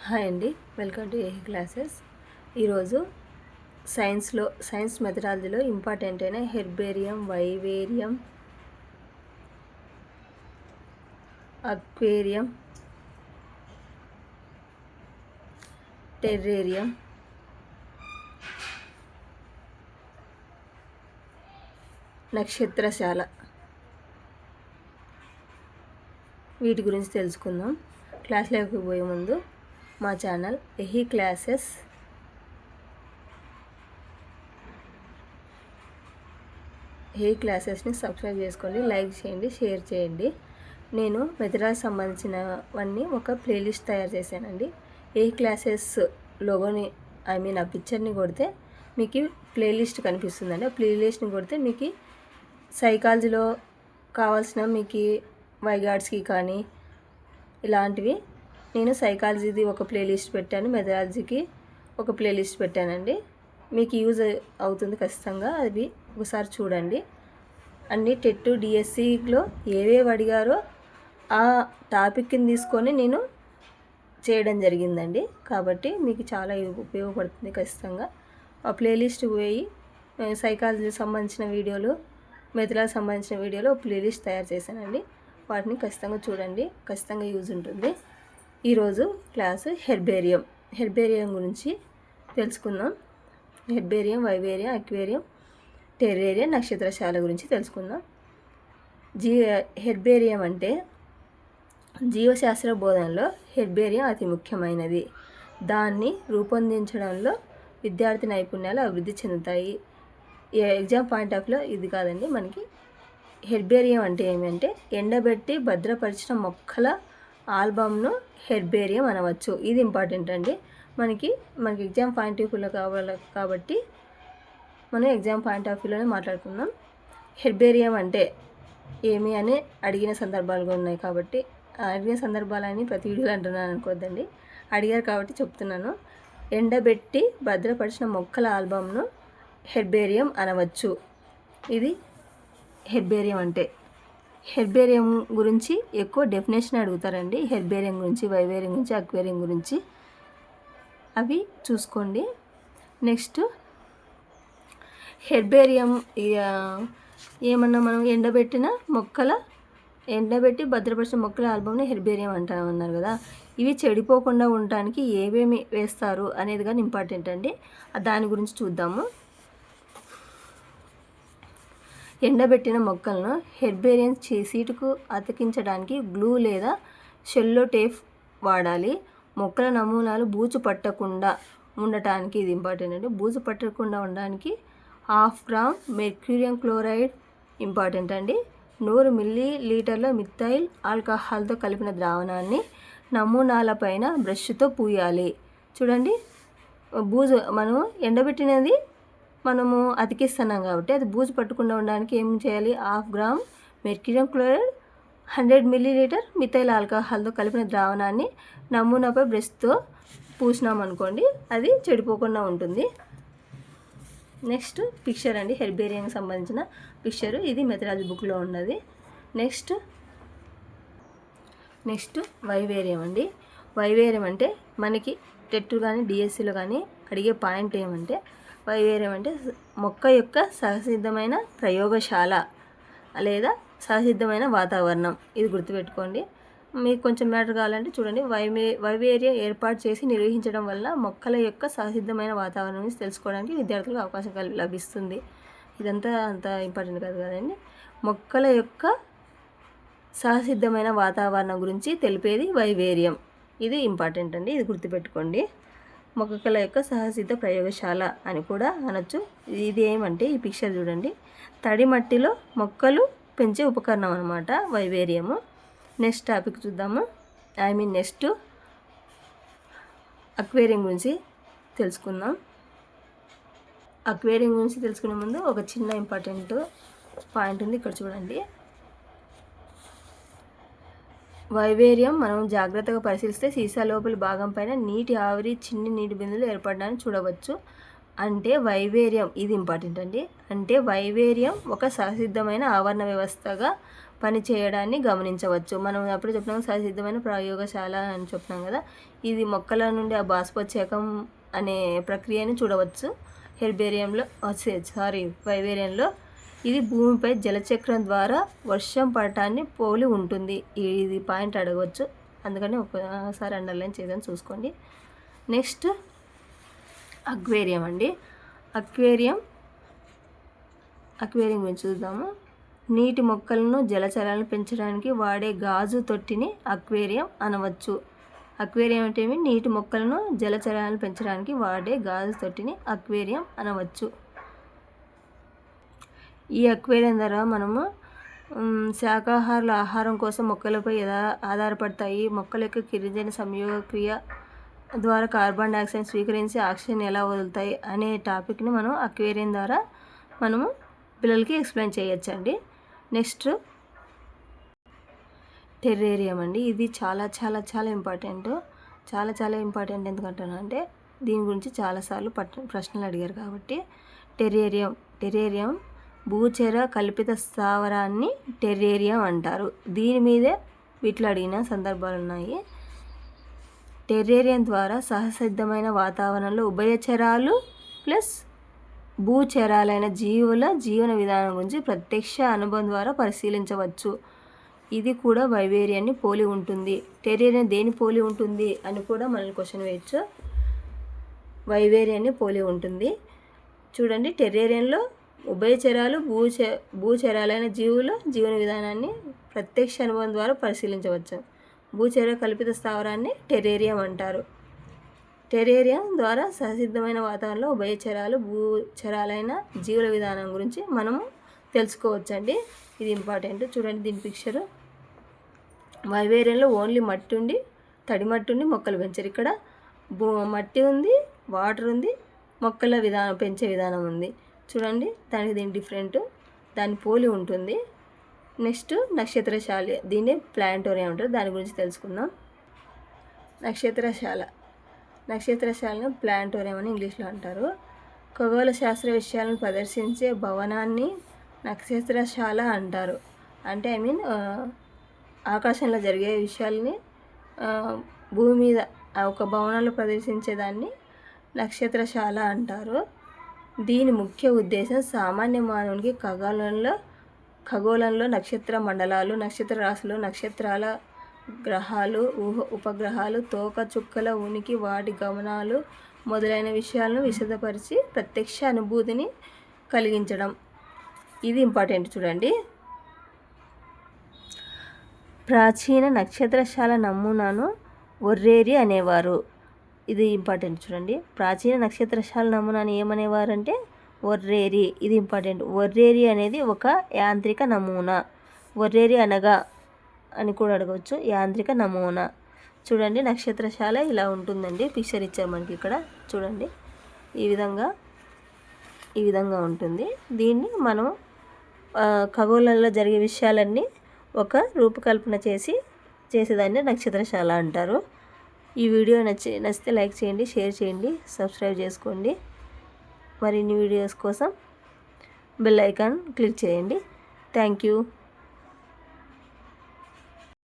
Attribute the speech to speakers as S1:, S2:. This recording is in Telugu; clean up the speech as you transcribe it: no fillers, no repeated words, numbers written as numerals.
S1: హాయ్ అండి, వెల్కమ్ టు ఏహీ క్లాసెస్. ఈరోజు సైన్స్ మెథడాలజీలో ఇంపార్టెంట్ అయిన హెర్బేరియం, వైవేరియం, అక్వేరియం, టెర్రేరియం, నక్షత్రశాల వీటి గురించి తెలుసుకుందాం. క్లాస్లోకి పోయే ముందు మా ఛానల్ ఏహీ క్లాసెస్ని సబ్స్క్రైబ్ చేసుకోండి, లైక్ చేయండి, షేర్ చేయండి. నేను మెథడాలజీ సంబంధించినవన్నీ ఒక ప్లేలిస్ట్ తయారు చేశానండి. ఏహీ క్లాసెస్ లోగోని ఆ పిక్చర్ని కొడితే మీకు ప్లేలిస్ట్ కనిపిస్తుందండి. ఆ ప్లేలిస్ట్ని కొడితే మీకు సైకాలజీలో కావాల్సిన మీకు వైగార్డ్స్కి కానీ ఇలాంటివి నేను సైకాలజీది ఒక ప్లేలిస్ట్ పెట్టాను, మెథడాలజీకి ఒక ప్లేలిస్ట్ పెట్టానండి. మీకు యూజ్ అవుతుంది ఖచ్చితంగా, అది ఒకసారి చూడండి. అన్ని టెట్ డిఎస్సిలో ఏవేవి అడిగారో ఆ టాపిక్ని తీసుకొని నేను చేయడం జరిగిందండి. కాబట్టి మీకు చాలా ఉపయోగపడుతుంది ఖచ్చితంగా. ఆ ప్లేలిస్ట్ పోయి సైకాలజీకి సంబంధించిన వీడియోలు, మెథడాలజీకి సంబంధించిన వీడియోలు ప్లేలిస్ట్ తయారు చేశానండి. వాటిని ఖచ్చితంగా చూడండి, ఖచ్చితంగా యూజ్ ఉంటుంది. ఈరోజు క్లాసు హెర్బేరియం గురించి తెలుసుకుందాం. హెర్బేరియం, వైవేరియం, అక్వేరియం, టెర్రేరియం, నక్షత్రశాల గురించి తెలుసుకుందాం. హెర్బేరియం అంటే జీవశాస్త్ర బోధనలో హెర్బేరియం అతి ముఖ్యమైనది. దాన్ని రూపొందించడంలో విద్యార్థి నైపుణ్యాలు అభివృద్ధి చెందుతాయి. ఎగ్జామ్ పాయింట్ ఆఫ్ వ్యూలో ఇది కాదండి. మనకి హెర్బేరియం అంటే ఏమంటే ఎండబెట్టి భద్రపరిచిన మొక్కల ఆల్బమ్ను హెర్బేరియం అనవచ్చు. ఇది ఇంపార్టెంట్ అండి. మనకి ఎగ్జామ్ పాయింట్ ఆఫ్ వ్యూలో కావాలి కాబట్టి మనం ఎగ్జామ్ పాయింట్ ఆఫ్ వ్యూలోనే మాట్లాడుకుందాం. హెర్బేరియం అంటే ఏమి అని అడిగిన సందర్భాలు కూడా ఉన్నాయి కాబట్టి, అడిగిన సందర్భాలని ప్రతి వీడియోలో అంటున్నాను అనుకోవద్దండి. అడిగారు కాబట్టి చెప్తున్నాను. ఎండబెట్టి భద్రపరిచిన మొక్కల ఆల్బమ్ను హెర్బేరియం అనవచ్చు. ఇది హెర్బేరియం అంటే. హెర్బేరియం గురించి ఎక్కువ డెఫినేషన్ అడుగుతారండి. హెర్బేరియం గురించి, వైవేరియం గురించి, అక్వేరియం గురించి అవి చూసుకోండి. నెక్స్ట్ హెర్బేరియం ఏమన్నా మనం ఎండబెట్టి భద్రపరిచిన మొక్కల ఆల్బమ్ని హెర్బేరియం అంటామన్నారు కదా. ఇవి చెడిపోకుండా ఉండటానికి ఏమేమి వేస్తారు అనేది కానీ ఇంపార్టెంట్ అండి. దాని గురించి చూద్దాము. ఎండబెట్టిన మొక్కలను హెర్బేరియం సీటుకు అతికించడానికి గ్లూ లేదా షెల్లో టేప్ వాడాలి. మొక్కల నమూనాలు బూజు పట్టకుండా ఉండటానికి ఇది ఇంపార్టెంట్ అండి. బూజు పట్టకుండా ఉండడానికి 1/2 గ్రామ్ మెర్క్యూరియం క్లోరైడ్ ఇంపార్టెంట్ అండి. 100 మిల్లీలీటర్ల మిథైల్ ఆల్కహాల్తో కలిపిన ద్రావణాన్ని నమూనాలపైన బ్రష్తో పూయాలి. చూడండి, బూజు మనం ఎండబెట్టినది మనము అతికిస్తున్నాం కాబట్టి అది బూజు పట్టకుండా ఉండడానికి ఏం చేయాలి? 1/2 గ్రామ్ మెర్క్యూరియం క్లోరైడ్, 100 మిల్లీలీటర్ మిథైల్ ఆల్కహాల్తో కలిపిన ద్రావణాన్ని నమూనాపై బ్రష్తో పూసినామనుకోండి, అది చెడిపోకుండా ఉంటుంది. నెక్స్ట్ పిక్చర్ అండి, హెర్బేరియంకి సంబంధించిన పిక్చరు. ఇది మెథడాలజీ బుక్లో ఉన్నది. నెక్స్ట్ వైవేరియం అండి. వైవేరియం అంటే మనకి టెట్ కానీ డిఎస్సిలో కానీ అడిగే పాయింట్ ఏమంటే, వైవేరియం అంటే మొక్క యొక్క సహసిద్ధమైన ప్రయోగశాల లేదా సహసిద్ధమైన వాతావరణం. ఇది గుర్తుపెట్టుకోండి. మీకు కొంచెం మ్యాటర్ కావాలంటే చూడండి. వైవేరియం ఏర్పాటు చేసి నిర్వహించడం వల్ల మొక్కల యొక్క సహసిద్ధమైన వాతావరణం గురించి తెలుసుకోవడానికి విద్యార్థులకు అవకాశం లభిస్తుంది. ఇదంతా అంత ఇంపార్టెంట్ కాదు కదండి. మొక్కల యొక్క సహసిద్ధమైన వాతావరణం గురించి తెలిపేది వైవేరియం. ఇది ఇంపార్టెంట్ అండి, ఇది గుర్తుపెట్టుకోండి. మొక్కల యొక్క సహసిద్ధ ప్రయోగశాల అని కూడా అనొచ్చు. ఇది ఏమంటే ఈ పిక్చర్ చూడండి, తడి మట్టిలో మొక్కలు పెంచే ఉపకరణం అనమాట వైవేరియము. నెక్స్ట్ టాపిక్ చూద్దాము. నెక్స్ట్ అక్వేరియం గురించి తెలుసుకుందాం. అక్వేరియం గురించి తెలుసుకునే ముందు ఒక చిన్న ఇంపార్టెంట్ పాయింట్ ఉంది, ఇక్కడ చూడండి. వైవేరియం మనం జాగ్రత్తగా పరిశీలిస్తే సీసా లోపలి భాగం పైన నీటి ఆవిరి, చిన్ని నీటి బిందులు ఏర్పడడాన్ని చూడవచ్చు. అంటే వైవేరియం, ఇది ఇంపార్టెంట్ అండి. అంటే వైవేరియం ఒక సహసిద్ధమైన ఆవరణ వ్యవస్థగా పనిచేయడాన్ని గమనించవచ్చు. మనం అప్పుడు చెప్పినాం సహసిద్ధమైన ప్రయోగశాల అని చెప్పినాం కదా. ఇది మొక్కల నుండి ఆ బాష్పోత్సేకం అనే ప్రక్రియని చూడవచ్చు. వైవేరియంలో ఇది భూమిపై జలచక్రం ద్వారా వర్షం పడటాన్ని పోలి ఉంటుంది. ఇది పాయింట్ అడగవచ్చు, అందుకని ఒకసారి అండర్లైన్ చేద్దాం, చూసుకోండి. నెక్స్ట్ అక్వేరియం అండి. అక్వేరియం గురించి చూద్దాము. నీటి మొక్కలను జలచరాలను పెంచడానికి వాడే గాజు తొట్టిని అక్వేరియం అనవచ్చు. అక్వేరియం అంటే నీటి మొక్కలను జలచరాలను పెంచడానికి వాడే గాజు తొట్టిని అక్వేరియం అనవచ్చు. ఈ అక్వేరియం ద్వారా మనము శాకాహారుల ఆహారం కోసం మొక్కలపై ఆధారపడతాయి. మొక్కల యొక్క కిరణజన్య సంయోగ క్రియ ద్వారా కార్బన్ డైఆక్సైడ్ స్వీకరించి ఆక్సిజన్ ఎలా వదులుతాయి అనే టాపిక్ని మనం అక్వేరియం ద్వారా మనము పిల్లలకి ఎక్స్ప్లెయిన్ చేయొచ్చండి. నెక్స్ట్ టెర్రేరియం అండి. ఇది చాలా చాలా చాలా ఇంపార్టెంట్. ఎందుకంటానంటే దీని గురించి చాలాసార్లు ప్రశ్నలు అడిగారు కాబట్టి. టెర్రేరియం భూచర కల్పిత స్థావరాన్ని టెర్రేరియం అంటారు. దీని మీదే వీటిలో అడిగిన సందర్భాలు ఉన్నాయి. టెర్రేరియం ద్వారా సహసిద్ధమైన వాతావరణంలో ఉభయచరాలు ప్లస్ భూచరాలైన జీవుల జీవన విధానం గురించి ప్రత్యక్ష అనుభవం ద్వారా పరిశీలించవచ్చు. ఇది కూడా వైవేరియాన్ని పోలి ఉంటుంది. టెర్రేరియం దేని పోలి ఉంటుంది అని కూడా మనల్ని క్వశ్చన్ వేయచ్చు. వైవేరియాన్ని పోలి ఉంటుంది. చూడండి, టెర్రేరియంలో ఉభయచరాలు భూచరాలైన జీవుల జీవన విధానాన్ని ప్రత్యక్ష అనుభవం ద్వారా పరిశీలించవచ్చు. భూచర కల్పిత స్థావరాన్ని టెర్రేరియం అంటారు. టెర్రేరియం ద్వారా సహసిద్ధమైన వాతావరణంలో ఉభయచరాలు భూచరాలైన జీవుల విధానం గురించి మనము తెలుసుకోవచ్చండి. ఇది ఇంపార్టెంట్. చూడండి దీని పిక్చరు. వైవేరియంలో ఓన్లీ మట్టి ఉండి తడి మట్టి ఉండి మొక్కలు పెంచరు. ఇక్కడ మట్టి ఉంది, వాటర్ ఉంది, మొక్కల పెంచే విధానం ఉంది. చూడండి, దీని డిఫరెంట్, దాని పోలి ఉంటుంది. నెక్స్ట్ నక్షత్రశాల, దీన్ని ప్లాంటోరియం అంటారు. దాని గురించి తెలుసుకుందాం. నక్షత్రశాలను ప్లాంటోరియం అని ఇంగ్లీష్లో అంటారు. ఖగోళ శాస్త్ర విషయాలను ప్రదర్శించే భవనాన్ని నక్షత్రశాల అంటారు. అంటే ఆకాశంలో జరిగే విషయాల్ని భూమి మీద ఒక భవనంలో ప్రదర్శించేదాన్ని నక్షత్రశాల అంటారు. దీని ముఖ్య ఉద్దేశం సామాన్య మానవునికి ఖగోళంలో నక్షత్ర మండలాలు, నక్షత్ర రాశులు, నక్షత్రాల గ్రహాలు, ఉపగ్రహాలు, తోక చుక్కల ఉనికి, వాటి గమనాలు మొదలైన విషయాలను విశదపరిచి ప్రత్యక్ష అనుభూతిని కలిగించడం. ఇది ఇంపార్టెంట్. చూడండి, ప్రాచీన నక్షత్రశాల నమూనాను ఒర్రేరి అనేవారు. ఇది ఇంపార్టెంట్. చూడండి, ప్రాచీన నక్షత్రశాల నమూనాను ఏమనేవారంటే ఒర్రేరి. ఇది ఇంపార్టెంట్. ఒర్రేరి అనేది ఒక యాంత్రిక నమూనా. ఒర్రేరి అనగా అని కూడా అడగవచ్చు, యాంత్రిక నమూనా. చూడండి, నక్షత్రశాల ఇలా ఉంటుందండి. పిక్చర్ ఇచ్చారు మనకి ఇక్కడ. చూడండి, ఈ విధంగా ఉంటుంది. దీన్ని మనం ఖగోళంలో జరిగే విషయాలన్నీ ఒక రూపకల్పన చేసేదాన్ని నక్షత్రశాల అంటారు. ఈ వీడియో నచ్చితే లైక్ చేయండి, షేర్ చేయండి, సబ్స్క్రైబ్ చేసుకోండి. మరిన్ని వీడియోస్ కోసం బెల్ ఐకాన్ క్లిక్ చేయండి. Thank you.